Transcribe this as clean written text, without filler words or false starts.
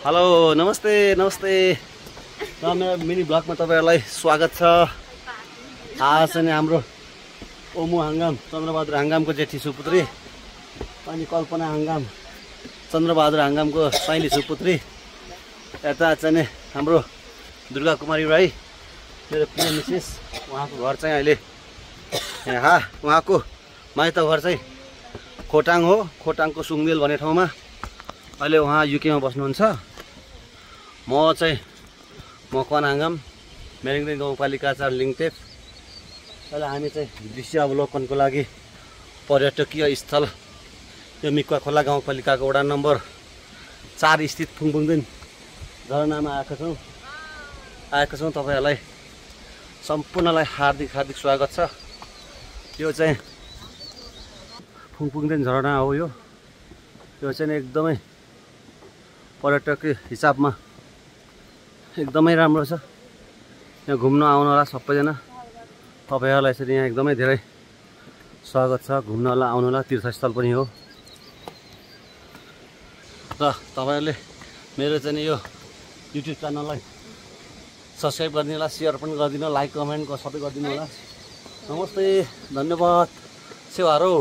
Hello नमस्ते नमस्ते मेरो मिनी ब्लगमा तपाईहरुलाई स्वागत छ। आज चाहिँ हाम्रो ओमु हंगाम चन्द्रबहादुर हंगामको जेठी सुपुत्री अनि कल्पना हंगाम चन्द्रबहादुर हंगामको साइली सुपुत्री। यता चाहिँ हाम्रो दुर्गा कुमारी राई मेरो प्रिय मिसेस, उहाँको घर चाहिँ अहिले यहाँ उहाँको माइत घर चाहिँ खोटाङ हो। खोटाङको सुङदेल भन्ने ठाउँमा अहिले उहाँ युकेमा बस्नुहुन्छ। म चाहिँ मकवान हंगाम मेरिङदेन गाउँपालिका 4 लिङटेप। अहिले हामी चाहिँ दृश्य अवलोकनको लागि पर्यटकीय स्थल यो मिक्वा खोला गाउँपालिकाको वडा नम्बर 4 स्थित फुङफुङदेन झरनामा आएका छौँ। तपाईहरुलाई सम्पूर्णलाई हार्दिक स्वागत छ। यो चाहिँ फुङफुङदेन झरना हो। यो चाहिँ एकदमै पर्यटकीय हिसाबमा एकदमै राम्रो छ। यहाँ घुम्न आउनुहोला सबैजना। तपाईहरुलाई चाहिँ यहाँ एकदमै धेरै स्वागत छ। घुम्नला आउनुहोला, तीर्थस्थल पनि हो। र तपाईहरुले मेरो चाहिँ यो युट्युब च्यानललाई सब्स्क्राइब गरिदिनु होला, शेयर पनि गरिदिनु होला, लाइक कमेन्ट सबै गरिदिनु होला। नमस्ते, धन्यवाद, सेवारो।